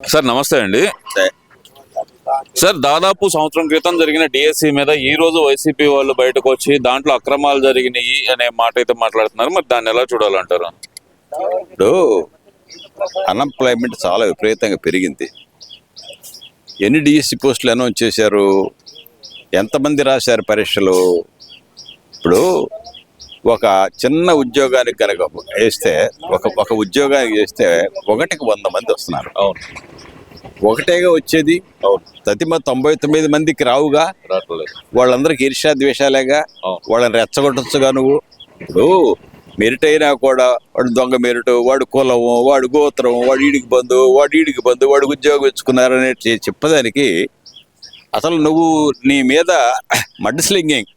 Sir నమస్తే అండి. Sir దాదాపు సంవత్సరం క్రితం జరిగిన డిఎస్సి మీద ఈ రోజు వైసీపీ వాళ్ళు బయటకు వచ్చి దాంట్లో అక్రమాలు జరిగినాయి అనే మాట అయితే మాట్లాడుతున్నారు. మరి దాన్ని ఎలా చూడాలంటారు? ఇప్పుడు అన్ఎంప్లాయ్మెంట్ చాలా విపరీతంగా పెరిగింది. ఎన్ని డిఎస్సి పోస్టులు అనౌన్స్ చేశారు? ఎంతమంది రాశారు పరీక్షలు? ఇప్పుడు ఒక చిన్న ఉద్యోగానికి కనుక వేస్తే ఒక ఉద్యోగానికి చేస్తే 1కి 100 మంది వస్తున్నారు. అవును, ఒకటేగా వచ్చేది. తతిమ 99 మందికి రావుగా. వాళ్ళందరికీ ఈర్ష్యా ద్వేషాలేగా. వాళ్ళని రెచ్చగొట్టచ్చుగా నువ్వు. ఇప్పుడు మెరిట్ అయినా కూడా వాడు దొంగ మెరిట్, వాడు కులము, వాడు గోత్రం, వాడు ఈడికి బంధు, వాడు ఉద్యోగం ఇచ్చుకున్నారనే చెప్పడానికి అసలు నువ్వు నీ మీద మడ్ స్లింగింగ్,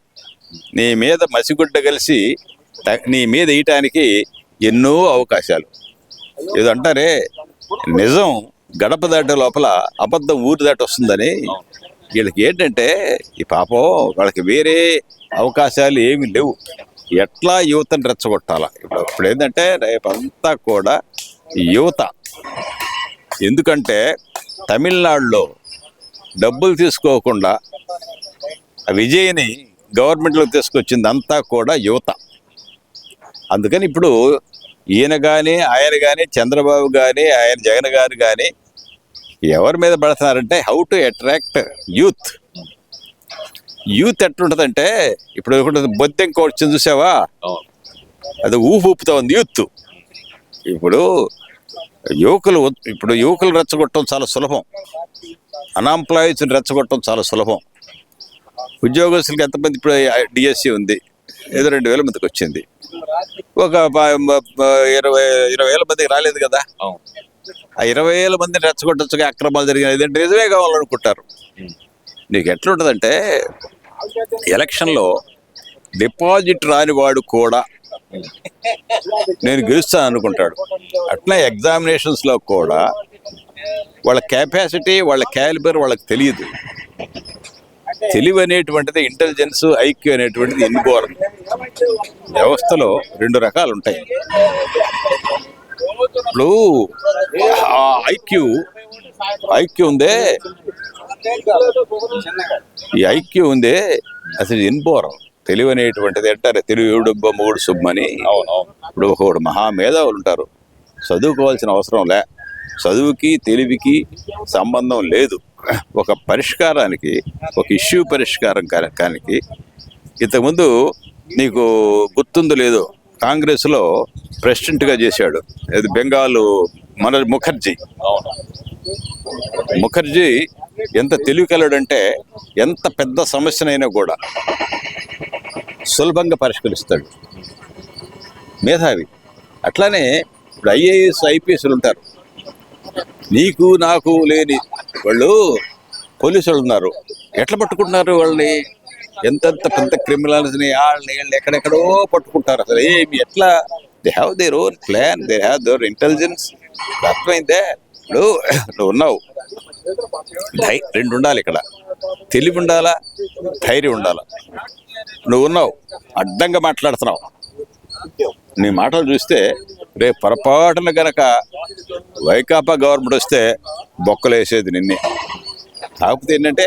నీ మీద మసిగుడ్డ కలిసి నీ మీద వేయటానికి ఎన్నో అవకాశాలు. ఏదో అంటారే, నిజం గడప దాటే లోపల అబద్ధం ఊరు దాటి వస్తుందని. వీళ్ళకి ఏంటంటే ఈ పాపం వాళ్ళకి వేరే అవకాశాలు ఏమీ లేవు. ఎట్లా యువతను రెచ్చగొట్టాలా? ఇప్పుడు ఏంటంటే రేపంతా కూడా యువత, ఎందుకంటే తమిళనాడులో డబ్బులు తీసుకోకుండా విజయ్ని గవర్నమెంట్లో తీసుకొచ్చింది అంతా కూడా యువత. అందుకని ఇప్పుడు ఈయన కానీ ఆయన కానీ చంద్రబాబు కానీ ఆయన జగన్ గారు కానీ ఎవరి మీద పడుతున్నారంటే how to attract youth. Youth ఎట్లుంటుందంటే ఇప్పుడు ఒకటి బొద్దెంక వచ్చింది చూసావా, అది ఊపుతా ఉంది యూత్. ఇప్పుడు యువకులు రెచ్చగొట్టడం చాలా సులభం, అన్ఎంప్లాయీస్ని రెచ్చగొట్టడం చాలా సులభం. ఉద్యోగస్తులకి ఎంతమంది ఇప్పుడు డిఎస్సి ఉంది, ఏదో 2,000 మందికి వచ్చింది. ఒక 20,000 మందికి రాలేదు కదా. ఆ 20,000 మందిని రెచ్చగొట్టచ్చుగా అక్రమాలు జరిగినాయి. ఇదంటే నిజమే కావాలనుకుంటారు. నీకు ఎట్లుంటుందంటే ఎలక్షన్లో డిపాజిట్ రాని వాడు కూడా నేను గెలుస్తాను అనుకుంటాడు. అట్లా ఎగ్జామినేషన్స్లో కూడా వాళ్ళ కెపాసిటీ, వాళ్ళ క్యాలిబర్ వాళ్ళకి తెలియదు. తెలివి అనేటువంటిది ఇంటెలిజెన్స్, ఐక్యూ అనేటువంటిది ఇన్బోర్న్. వ్యవస్థలో 2 రకాలు ఉంటాయి. ఇప్పుడు ఐక్యూ ఉందే, ఈ ఐక్యూ ఉందే అసలు ఇన్బోర్న్. తెలివి అనేటువంటిది అంటారు, తెలివి మొగుడు సుబ్బని. ఇప్పుడు ఒకడు మహామేధావులు ఉంటారు, చదువుకోవాల్సిన అవసరం లే, చదువుకి తెలివికి సంబంధం లేదు. ఒక పరిష్కారానికి, ఒక ఇష్యూ పరిష్కారం కానికి ఇంతకుముందు నీకు గుర్తుందో లేదో, కాంగ్రెస్లో ప్రెసిడెంట్గా చేశాడు బెంగాలు ముఖర్జీ ఎంత తెలివి కలడంటే ఎంత పెద్ద సమస్యనైనా కూడా సులభంగా పరిష్కరిస్తాడు, మేధావి. అట్లానే ఇప్పుడు ఐఏఎస్ ఐపీఎస్లు ఉంటారు, నీకు నాకు లేని వాళ్ళు పోలీసు వాళ్ళు ఉన్నారు. ఎట్లా పట్టుకుంటున్నారు వాళ్ళని? ఎంతెంత పెద్ద క్రిమినల్స్ని వాళ్ళని ఎక్కడెక్కడో పట్టుకుంటారు. అసలు ఏమి ఎట్లా? They have their own plan, they have their intelligence. అర్థమైందే? ఇప్పుడు నువ్వు ఉన్నావు, 2 ఉండాలి ఇక్కడ, తెలివి ఉండాలా, ధైర్యం ఉండాలా. నువ్వు ఉన్నావు, అడ్డంగా మాట్లాడుతున్నావు. నీ మాటలు చూస్తే రేపు పొరపాటున గనక వైకాపా గవర్నమెంట్ వస్తే బొక్కలు వేసేది నిన్నే. కాకపోతే ఏంటంటే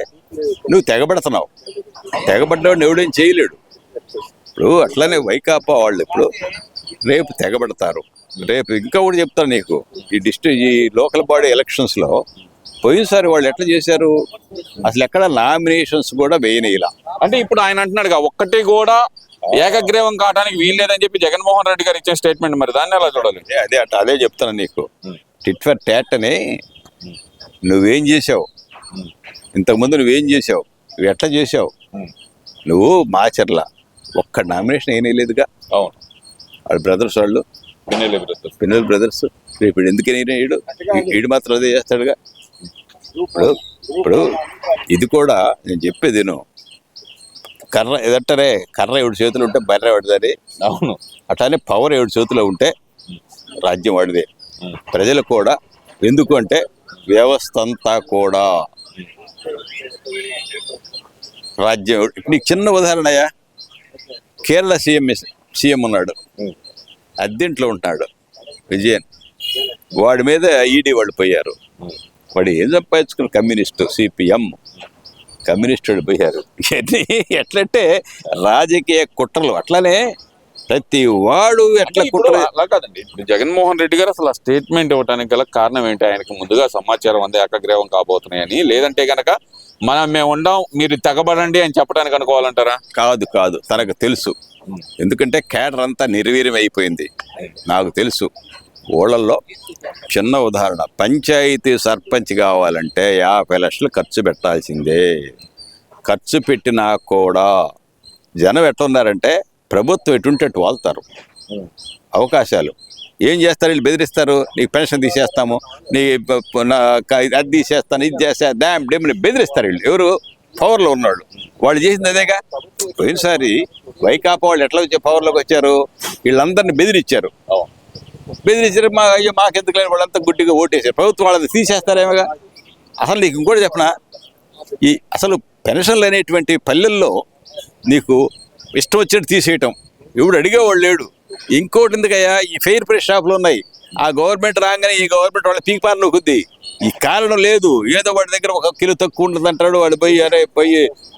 నువ్వు తెగబడుతున్నావు, తెగబడ్డాడు ఎవడేం చేయలేడు. ఇప్పుడు అట్లానే వైకాపా వాళ్ళు ఇప్పుడు రేపు తెగబడతారు. రేపు ఇంకా కూడా చెప్తాను నీకు, ఈ లోకల్ బాడీ ఎలక్షన్స్లో పోయినసారి వాళ్ళు ఎట్లా చేశారు? అసలు ఎక్కడ నామినేషన్స్ కూడా వేయనీలా. అంటే ఇప్పుడు ఆయన అంటున్నాడుగా ఒక్కటి కూడా ఏకగ్రీవం కావడానికి వీల్లేదని చెప్పి జగన్మోహన్ రెడ్డి గారు ఇచ్చే స్టేట్మెంట్. మరి దాన్ని ఎలా చూడాలి? అదే చెప్తాను నీకు. టిట్ ఫర్ ట్యాట్ అని నువ్వేం చేసావు? ఇంతకుముందు నువ్వేం చేసావు? నువ్వు ఎట్లా చేసావు? నువ్వు మాచర్ల ఒక్క నామినేషన్ వేయలేదుగా. అవును, వాళ్ళ బ్రదర్స్, వాళ్ళు పిన్నెల్ బ్రదర్స్. ఇప్పుడు ఎందుకైనా ఈడు మాత్రం అదే చేస్తాడుగా. ఇప్పుడు ఇది కూడా నేను చెప్పేది నువ్వు, కర్ర ఎదంటారే, కర్ర 7 చేతులు ఉంటే బర్రె వాడిదని. అవును, అట్లానే పవర్ 7 చేతుల్లో ఉంటే రాజ్యం వాడిదే. ప్రజలు కూడా, ఎందుకు అంటే వ్యవస్థ అంతా కూడా రాజ్యం. నీకు చిన్న ఉదాహరణయా, కేరళ సీఎం ఉన్నాడు, అద్దెంట్లో ఉంటాడు, విజయన్. వాడి మీద ఈడీ వాళ్ళు పోయారు. వాడు ఏం సంపాదించుకున్న కమ్యూనిస్టు సిపిఎం కమ్యూనిస్టులు పోయారు. ఇవన్నీ ఎట్లంటే రాజకీయ కుట్రలు. అట్లానే ప్రతి వాడు ఎట్లా కుట్ర. అలా కాదండి, ఇప్పుడు జగన్మోహన్ రెడ్డి గారు అసలు ఆ స్టేట్మెంట్ ఇవ్వడానికి గల కారణం ఏంటి? ఆయనకు ముందుగా సమాచారం అందే ఏకగ్రీవం కాబోతున్నాయని, లేదంటే గనక మేము ఉండం మీరు తెగబడండి అని చెప్పడానికి అనుకోవాలంటారా? కాదు కాదు, తనకు తెలుసు. ఎందుకంటే కేడర్ అంతా నిర్వీర్యం అయిపోయింది. నాకు తెలుసు. ఊళ్ళల్లో చిన్న ఉదాహరణ, పంచాయతీ సర్పంచ్ కావాలంటే 50 లక్షలు ఖర్చు పెట్టాల్సిందే. ఖర్చు పెట్టినా కూడా జనం ఎట్టున్నారంటే ప్రభుత్వం ఎటుంటే అటు వాళ్తారు. అవకాశాలు ఏం చేస్తారు? వీళ్ళు బెదిరిస్తారు. నీకు పెన్షన్ తీసేస్తాము, నీ అది తీసేస్తాను, ఇది చేస్తా, డ్యామ్ డెమ్ని బెదిరిస్తారు వీళ్ళు. ఎవరు? పవర్లో ఉన్నాడు. వాళ్ళు చేసింది అదేగా. పోయినసారి వైకాపా వాళ్ళు ఎట్లా వచ్చే పవర్లోకి వచ్చారు? వీళ్ళందరినీ బెదిరించారు. మాకెందుకు లేని వాళ్ళంతా గుడ్డిగా ఓటేశారు. ప్రభుత్వం వాళ్ళని తీసేస్తారేమోగా. అసలు నీకు ఇంకోటి చెప్పనా, అసలు పెన్షన్లు అనేటువంటి పల్లెల్లో నీకు ఇష్టం వచ్చినట్టు తీసేయటం, ఎవడు అడిగేవాళ్ళు లేడు. ఇంకోటి ఎందుకయ్యా, ఈ ఫెయిర్ ప్రైస్ షాపులు ఉన్నాయి. ఆ గవర్నమెంట్ రాగానే ఈ గవర్నమెంట్ వాళ్ళ పీక్పార్లో కొద్ది ఈ కారణం లేదు. ఏదో వాడి దగ్గర 1 కిలో తక్కువ ఉంటుంది అంటాడు. వాడు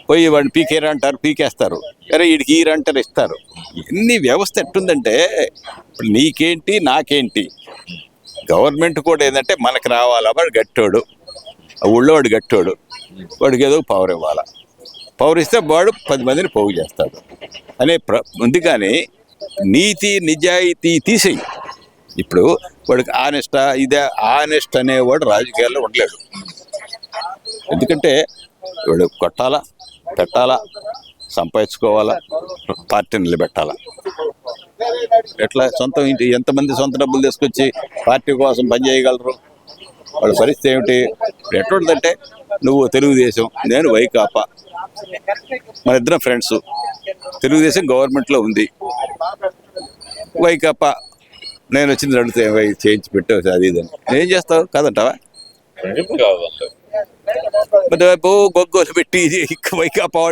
పోయి వాడిని పీకేరా అంటారు, పీకేస్తారు. అరే వీడికి ఈరంటారు, ఇస్తారు. ఎన్ని వ్యవస్థ ఎట్టుందంటే ఇప్పుడు నీకేంటి నాకేంటి. గవర్నమెంట్ కూడా ఏంటంటే మనకు రావాలా, వాడు గట్టోడు, ఊళ్ళో వాడు గట్టోడు, వాడికి ఏదో పవర్ ఇవ్వాలా. పవర్ ఇస్తే వాడు 10 మందిని పోగు చేస్తాడు అనే ఉంది. కానీ నీతి నిజాయితీ తీసేయి. ఇప్పుడు వాడికి ఆనెస్ట్ అనేవాడు రాజకీయాల్లో ఉండలేడు. ఎందుకంటే వాడు కొట్టాలా, పెట్టాలా, సంపాదించుకోవాలా, పార్టీ నిలబెట్టాలా. ఎట్లా సొంతం ఇంటి ఎంతమంది సొంత డబ్బులు తీసుకొచ్చి పార్టీ కోసం పనిచేయగలరు? వాళ్ళ పరిస్థితి ఏమిటి? ఎట్లుంటుందంటే నువ్వు తెలుగుదేశం, నేను వైకాపా, మన ఇద్దరం ఫ్రెండ్స్. తెలుగుదేశం గవర్నమెంట్లో ఉంది, వైకాపా నేను వచ్చింది అడిగితే చేయించి పెట్టావు అది ఇదని. ఏం చేస్తావు? కాదంటావా? వైపు గొగ్గోలు పెట్టి వైకాపా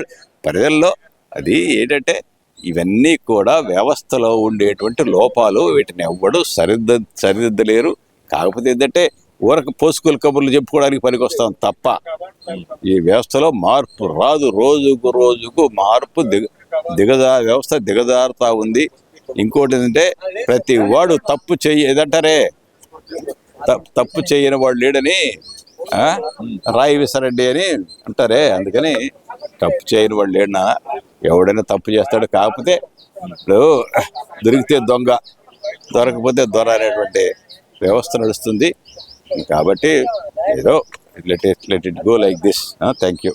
ప్రజల్లో అది ఏంటంటే ఇవన్నీ కూడా వ్యవస్థలో ఉండేటువంటి లోపాలు. వీటిని ఎవ్వడు సరిదిద్దలేరు. కాకపోతే ఏంటంటే ఊరకు పోసుకుల కబుర్లు చెప్పుకోవడానికి పనికొస్తాం తప్ప ఈ వ్యవస్థలో మార్పు రాదు. రోజుకు మార్పు వ్యవస్థ దిగజారుతా ఉంది. ఇంకోటి ఏంటంటే ప్రతి వాడు తప్పు ఏదంటారే, తప్పు చేయని వాడు లేడని రాయి విసరండి అని అంటారే. అందుకని తప్పు చేయని వాడు లేడనా, ఎవడైనా తప్పు చేస్తాడు. కాకపోతే ఇప్పుడు దొరికితే దొంగ, దొరకపోతే దొర అనేటువంటి వ్యవస్థ నడుస్తుంది. కాబట్టి ఏదో let it go like this. Thank you.